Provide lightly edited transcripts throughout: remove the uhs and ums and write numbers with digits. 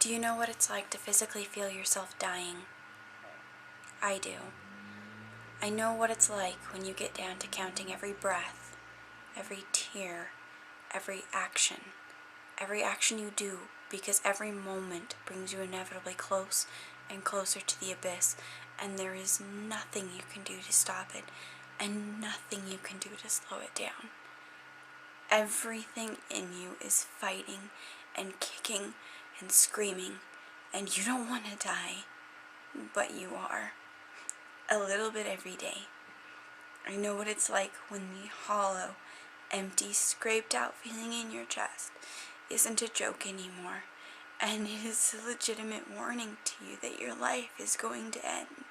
Do you know what it's like to physically feel yourself dying? I do. I know what it's like when you get down to counting every breath, every tear, every action you do, because every moment brings you inevitably close and closer to the abyss, and there is nothing you can do to stop it, and nothing you can do to slow it down. Everything in you is fighting and kicking and screaming, and you don't want to die, but you are. A little bit every day. I know what it's like when the hollow, empty, scraped out feeling in your chest isn't a joke anymore, and it is a legitimate warning to you that your life is going to end.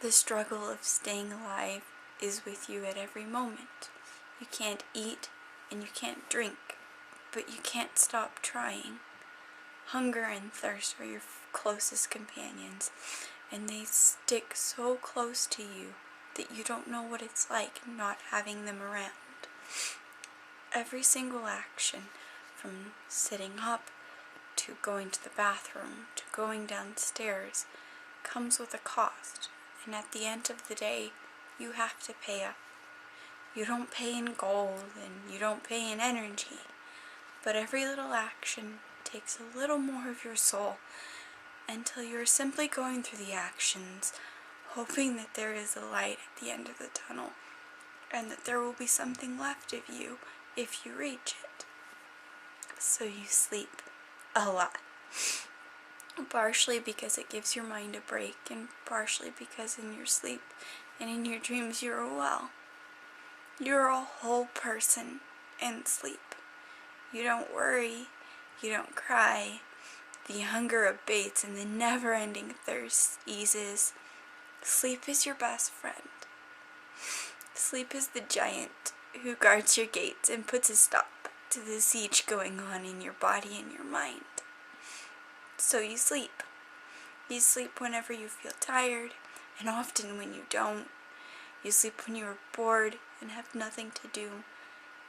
The struggle of staying alive is with you at every moment. You can't eat and you can't drink, but you can't stop trying. Hunger and thirst are your closest companions, and they stick so close to you that you don't know what it's like not having them around. Every single action, from sitting up to going to the bathroom to going downstairs, comes with a cost, and at the end of the day, you have to pay up. You don't pay in gold and you don't pay in energy, but every little action takes a little more of your soul until you're simply going through the actions, hoping that there is a light at the end of the tunnel and that there will be something left of you if you reach it. So you sleep a lot, partially because it gives your mind a break, and partially because in your sleep and in your dreams you're well. You're a whole person in sleep. You don't worry, you don't cry, the hunger abates and the never-ending thirst eases. Sleep is your best friend. Sleep is the giant who guards your gates and puts a stop to the siege going on in your body and your mind. So you sleep. You sleep whenever you feel tired, and often when you don't. You sleep when you are bored and have nothing to do,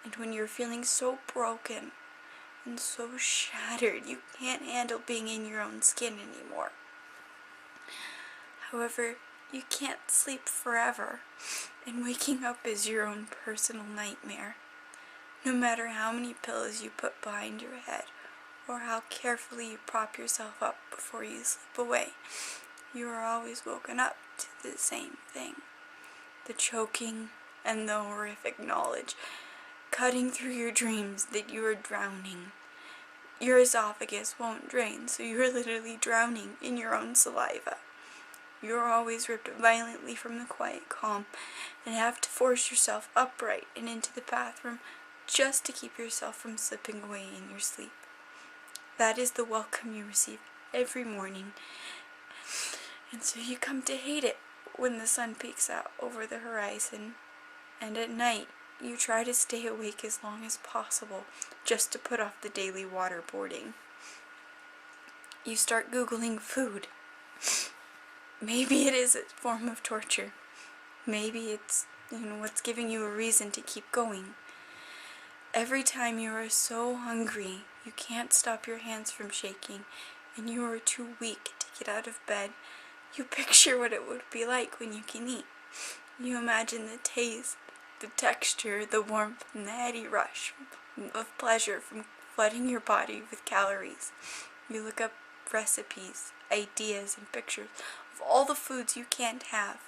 and when you're feeling so broken and so shattered you can't handle being in your own skin anymore. However, you can't sleep forever, and waking up is your own personal nightmare. No matter how many pillows you put behind your head, or how carefully you prop yourself up before you slip away, you are always woken up to the same thing. The choking and the horrific knowledge cutting through your dreams that you are drowning. Your esophagus won't drain, so you are literally drowning in your own saliva. You are always ripped violently from the quiet calm and have to force yourself upright and into the bathroom just to keep yourself from slipping away in your sleep. That is the welcome you receive every morning, and so you come to hate it when the sun peeks out over the horizon, and at night you try to stay awake as long as possible just to put off the daily waterboarding. You start Googling food. Maybe it is a form of torture. Maybe it's, what's giving you a reason to keep going. Every time you are so hungry, you can't stop your hands from shaking, and you are too weak to get out of bed, you picture what it would be like when you can eat. You imagine the taste, the texture, the warmth, and the heady rush of pleasure from flooding your body with calories. You look up recipes, ideas, and pictures of all the foods you can't have.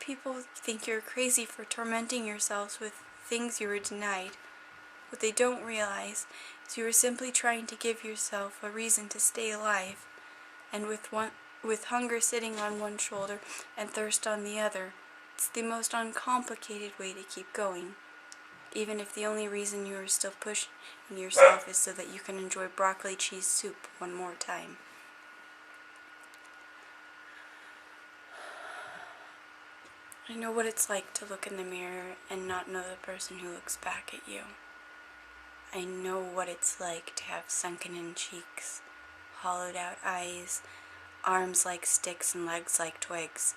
People think you're crazy for tormenting yourselves with things you were denied. What they don't realize is you are simply trying to give yourself a reason to stay alive, and with hunger sitting on one shoulder and thirst on the other, it's the most uncomplicated way to keep going, even if the only reason you are still pushing yourself is so that you can enjoy broccoli cheese soup one more time. I know what it's like to look in the mirror and not know the person who looks back at you. I know what it's like to have sunken-in cheeks, hollowed-out eyes, arms like sticks and legs like twigs.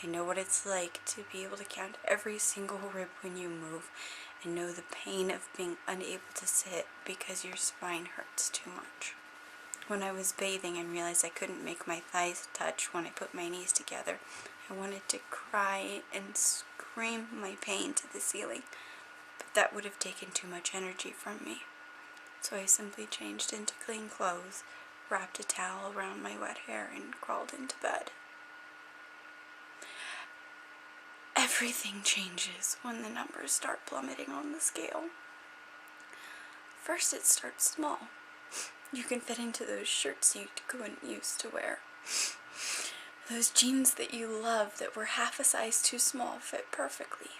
I know what it's like to be able to count every single rib when you move, and know the pain of being unable to sit because your spine hurts too much. when I was bathing and realized I couldn't make my thighs touch when I put my knees together. I wanted to cry and scream my pain to the ceiling, but that would have taken too much energy from me. So I simply changed into clean clothes, wrapped a towel around my wet hair, and crawled into bed. Everything changes when the numbers start plummeting on the scale. First, it starts small. You can fit into those shirts you couldn't used to wear. Those jeans that you love that were half a size too small fit perfectly.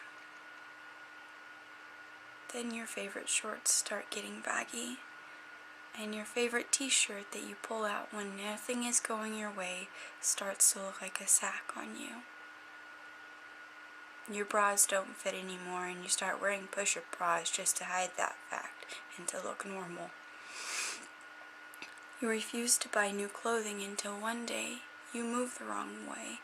Then your favorite shorts start getting baggy, and your favorite t-shirt that you pull out when nothing is going your way starts to look like a sack on you. Your bras don't fit anymore, and you start wearing push-up bras just to hide that fact and to look normal. You refuse to buy new clothing until one day you move the wrong way,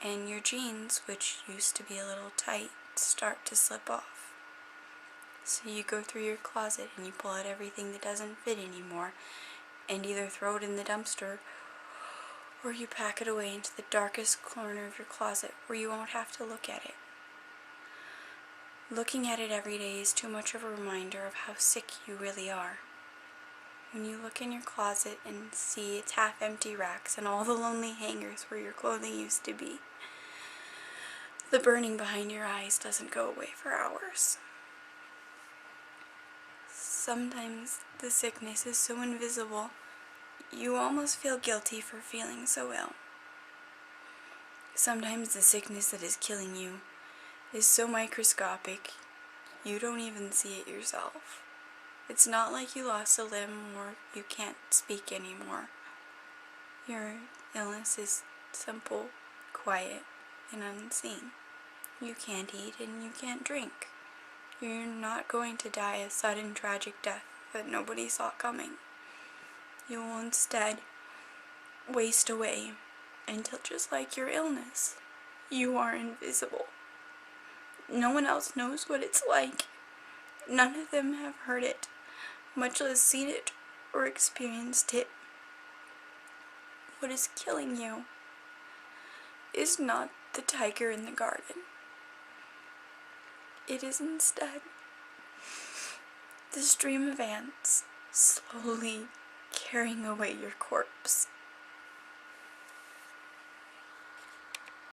and your jeans, which used to be a little tight, start to slip off. So you go through your closet and you pull out everything that doesn't fit anymore and either throw it in the dumpster or you pack it away into the darkest corner of your closet where you won't have to look at it. Looking at it every day is too much of a reminder of how sick you really are. When you look in your closet and see its half-empty racks and all the lonely hangers where your clothing used to be, the burning behind your eyes doesn't go away for hours. Sometimes the sickness is so invisible, you almost feel guilty for feeling so ill. Sometimes the sickness that is killing you is so microscopic, you don't even see it yourself. It's not like you lost a limb or you can't speak anymore. Your illness is simple, quiet, and unseen. You can't eat and you can't drink. You're not going to die a sudden tragic death that nobody saw coming. You will instead waste away until, just like your illness, you are invisible. No one else knows what it's like. None of them have heard it, much less seen it or experienced it. What is killing you is not the tiger in the garden. It is instead the stream of ants slowly carrying away your corpse.